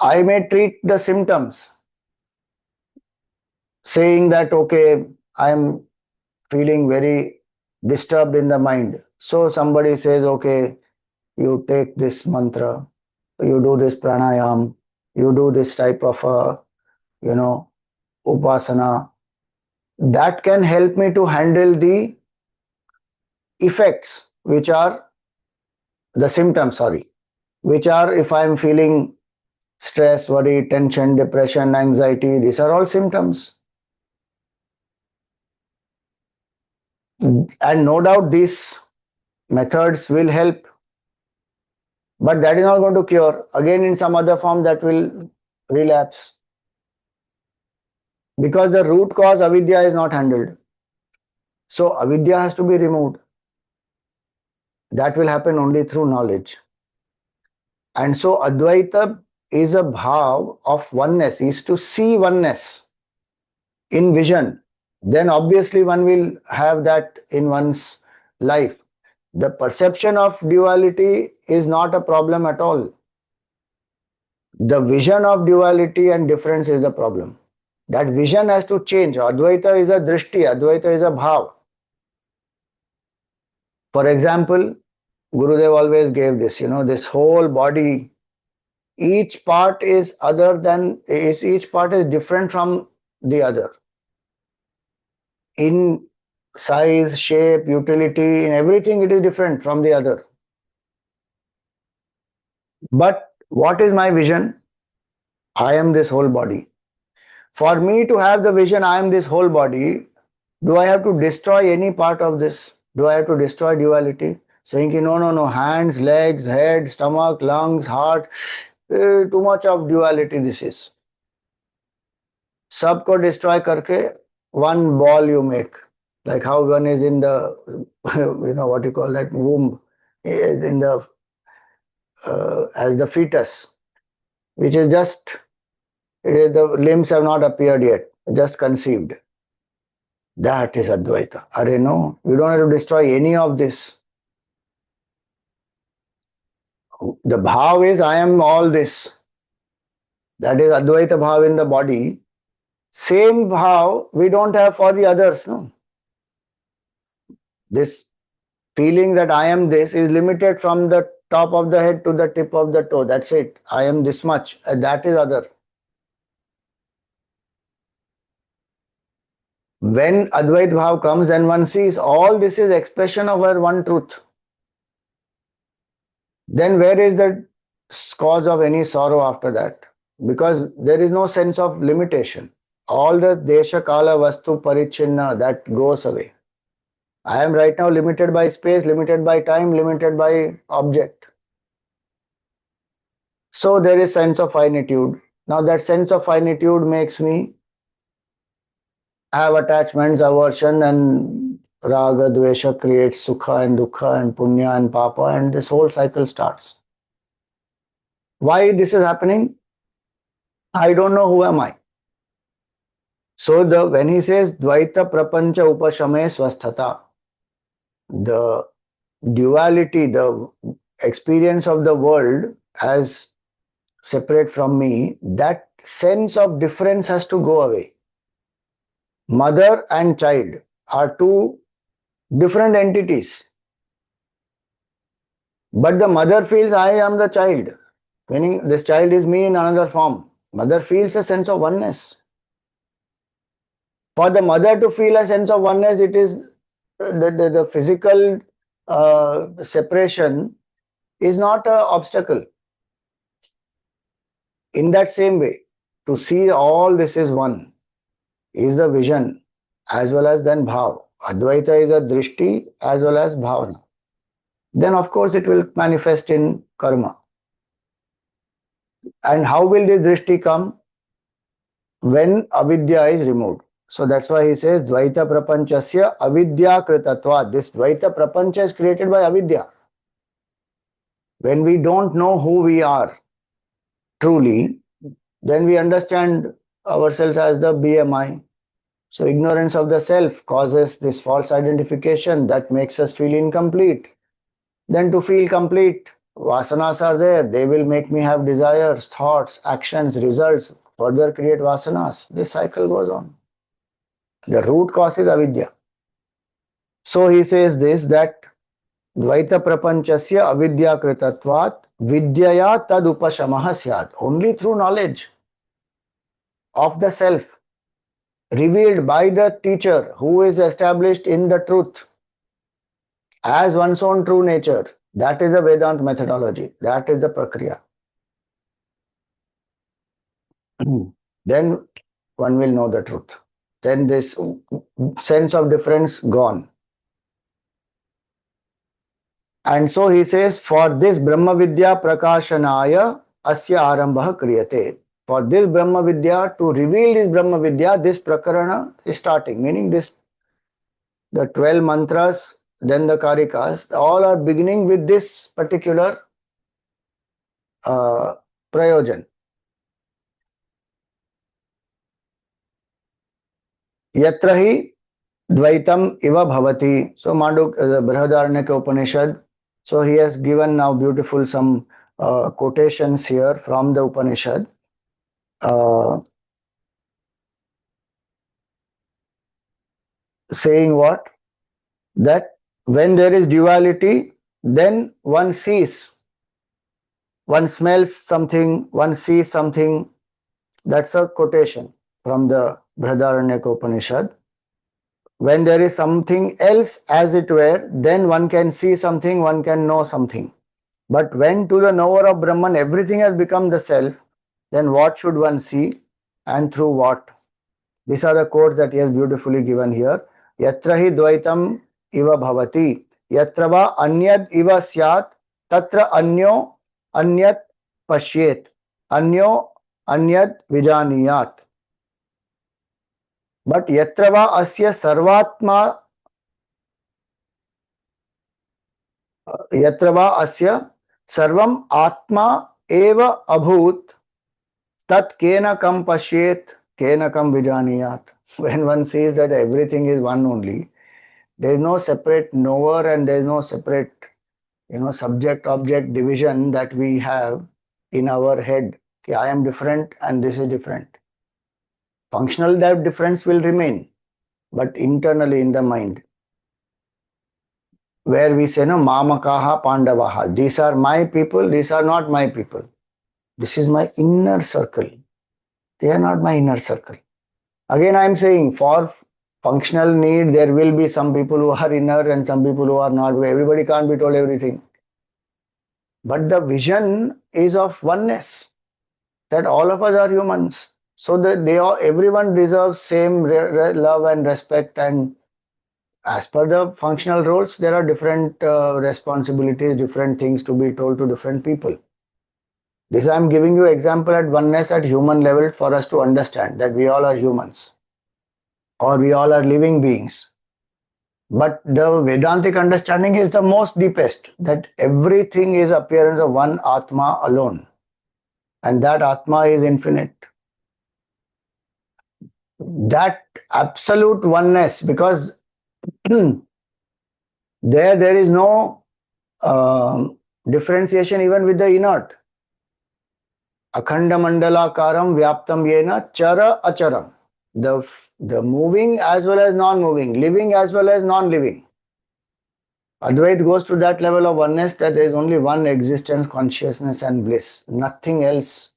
I may treat the symptoms saying that, okay, I am feeling very disturbed in the mind. So somebody says, okay, you take this mantra, you do this pranayam, you do this type of, upasana. That can help me to handle the effects, which are the symptoms, which are if I am feeling Stress, worry, tension, depression, anxiety, these are all symptoms. And no doubt these methods will help, but that is not going to cure. Again, in some other form, that will relapse because the root cause avidya is not handled. So, avidya has to be removed. That will happen only through knowledge. And so, Advaita is a bhav of oneness, is to see oneness in vision. Then, obviously, one will have that in one's life. The perception of duality is not a problem at all. The vision of duality and difference is the problem. That vision has to change. Advaita is a drishti, Advaita is a bhav. For example, Gurudev always gave this, this whole body, each part is each part is different from the other. In size, shape, utility, in everything it is different from the other. But what is my vision? I am this whole body. For me to have the vision, I am this whole body, do I have to destroy any part of this? Do I have to destroy duality? Saying, no, hands, legs, head, stomach, lungs, heart, too much of duality this is. Sabko destroy karke, one ball you make. Like how one is in the, what you call that, womb, in the, as the fetus, which is just, the limbs have not appeared yet, just conceived. That is Advaita. Are no, you don't have to destroy any of this. The bhav is I am all this. That is Advaita bhav in the body. Same bhav we don't have for the others. No? This feeling that I am this is limited from the top of the head to the tip of the toe. That's it. I am this much. That is other. When Advait bhav comes and one sees all this is expression of our one truth, then where is the cause of any sorrow after that? Because there is no sense of limitation. All the desha kala vastu parichinna, that goes away. I am right now limited by space, limited by time, limited by object. So there is sense of finitude. Now that sense of finitude makes me have attachments, aversion, and raga, dvesha creates sukha and dukkha and punya and papa, and this whole cycle starts. Why this is happening? I don't know who am I. So when he says Dvaita Prapancha Upashame Swasthata, the duality, the experience of the world as separate from me, that sense of difference has to go away. Mother and child are two different entities. But the mother feels I am the child, meaning this child is me in another form. Mother feels a sense of oneness. For the mother to feel a sense of oneness, it is the physical separation is not an obstacle. In that same way, to see all this is one is the vision as well as then bhav. Advaita is a drishti as well as bhavana. Then of course it will manifest in karma. And how will this drishti come? When avidya is removed. So that's why he says Dvaita Prapanchasya avidya kritatva. This Dvaita Prapancha is created by avidya. When we don't know who we are truly, then we understand ourselves as the BMI. So ignorance of the self causes this false identification that makes us feel incomplete. Then to feel complete, vasanas are there. They will make me have desires, thoughts, actions, results, further create vasanas. This cycle goes on. The root cause is avidya. So he says this, that Dvaita prapanchasya avidya kritatvat vidyaya tad upashamaha syat. Only through knowledge of the self revealed by the teacher who is established in the truth as one's own true nature. That is the Vedanta methodology. That is the Prakriya. then one will know the truth. Then this sense of difference gone. And so he says, for this Brahma Vidya Prakashanaya Asya Arambha Kriyate. For this Brahma Vidya, to reveal this Brahma Vidya, this Prakarana is starting, meaning this the 12 mantras, then the Karikas, all are beginning with this particular prayojan. Yatra hi Dvaitam iva bhavati. So Manduk, Brihadaranyaka Upanishad. So he has given now beautiful some quotations here from the Upanishad. Saying what? That when there is duality, then one sees, one smells something, one sees something. That's a quotation from the Brihadaranyaka Upanishad. When there is something else, as it were, then one can see something, one can know something. But when to the knower of Brahman everything has become the self, then what should one see and through what? These are the quotes that he has beautifully given here. Yatra hi dvaitam iva bhavati, yatra va anyad iva syat, tatra anyo anyat pashyet, anyo anyad vijaniyat. But yatra va asya sarvatma, yatra va asya sarvam atma eva abhut, tat kena kam pashyet, kena kam vijaniyat. When one sees that everything is one only, there is no separate knower and there is no separate, subject object division that we have in our head. Okay, I am different and this is different. Functional difference will remain, but internally in the mind, where we say, no, Mamakaha Pandavaha, these are my people, these are not my people. This is my inner circle. They are not my inner circle. Again, I am saying for functional need, there will be some people who are inner and some people who are not. Everybody can't be told everything. But the vision is of oneness, that all of us are humans. So that everyone deserves same love and respect. And as per the functional roles, there are different responsibilities, different things to be told to different people. This I am giving you example at oneness at human level for us to understand that we all are humans or we all are living beings. But the Vedantic understanding is the most deepest, that everything is appearance of one Atma alone. And that Atma is infinite. That absolute oneness, because there is no differentiation even with the inert. Akhanda mandalakaram vyaptam yena chara acharam. The moving as well as non-moving, living as well as non-living. Advait goes to that level of oneness that there is only one existence, consciousness and bliss. Nothing else.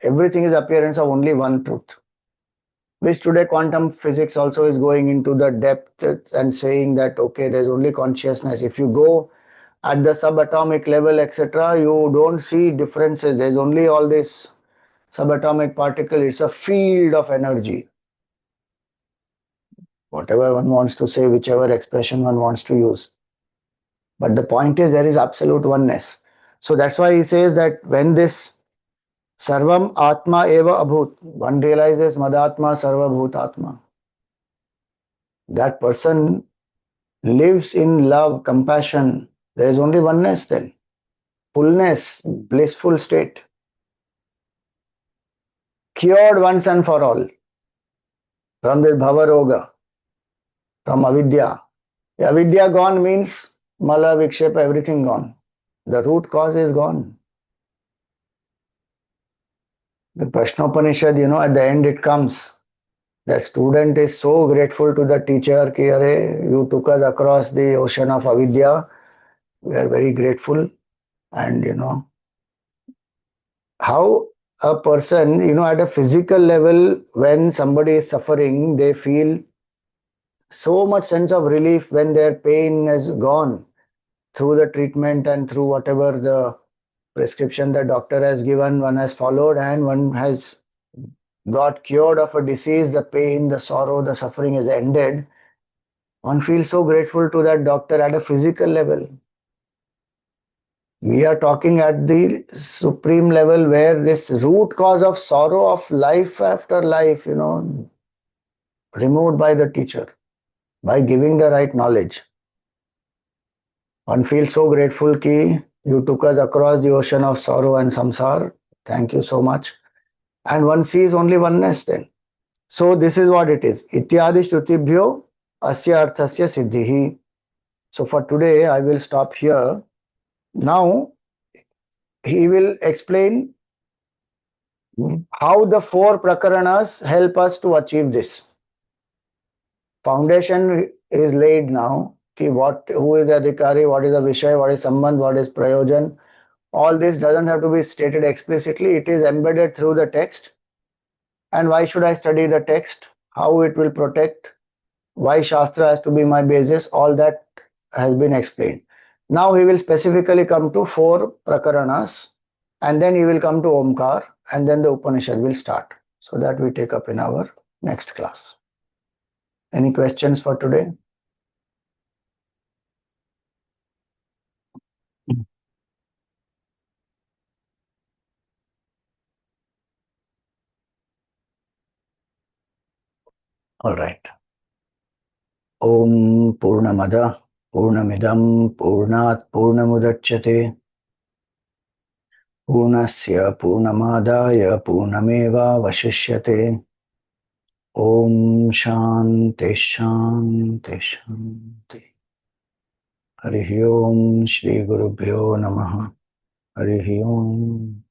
Everything is appearance of only one truth. Which today quantum physics also is going into the depth and saying that, okay, there's only consciousness. If you go at the subatomic level, etc., you don't see differences. There's only all this subatomic particle. It's a field of energy. Whatever one wants to say, whichever expression one wants to use. But the point is there is absolute oneness. So that's why he says that when this Sarvam Atma Eva Abhut, one realizes Madatma Sarva Bhutatma. That person lives in love, compassion. There is only oneness then. Fullness, blissful state. Cured once and for all. From this Bhavaroga, from Avidya. Avidya gone means Mala, Vikshepa, everything gone. The root cause is gone. The Prashnopanishad, at the end it comes. The student is so grateful to the teacher, ki, Are, you took us across the ocean of avidya. We are very grateful. And how a person, at a physical level, when somebody is suffering, they feel so much sense of relief when their pain is gone through the treatment and through whatever the prescription the doctor has given, one has followed and one has got cured of a disease, the pain, the sorrow, the suffering is ended, one feels so grateful to that doctor at a physical level. We are talking at the supreme level where this root cause of sorrow of life after life, removed by the teacher, by giving the right knowledge. One feels so grateful ki you took us across the ocean of sorrow and samsar. Thank you so much. And one sees only oneness then. So this is what it is. Ityadi Shrutibhyo Asya Arthasya Siddhihi. So for today, I will stop here. Now he will explain how the four prakaranas help us to achieve this. Foundation is laid now. Ki what, who is the adhikari, what is the vishay, what is sambandh, what is prayojan. All this doesn't have to be stated explicitly. It is embedded through the text. And why should I study the text? How it will protect? Why Shastra has to be my basis? All that has been explained. Now he will specifically come to four prakaranas, and then he will come to Omkar, and then the Upanishad will start. So that we take up in our next class. Any questions for today? All right. Om Purnamada Purnamidam Purnat Purnamudachyate Purnasya Purnamadaya Purnameva Vashishyate. Om Shanti Shanti Shanti. Harihi Om Shri Gurubhyo Namaha. Harihi Om.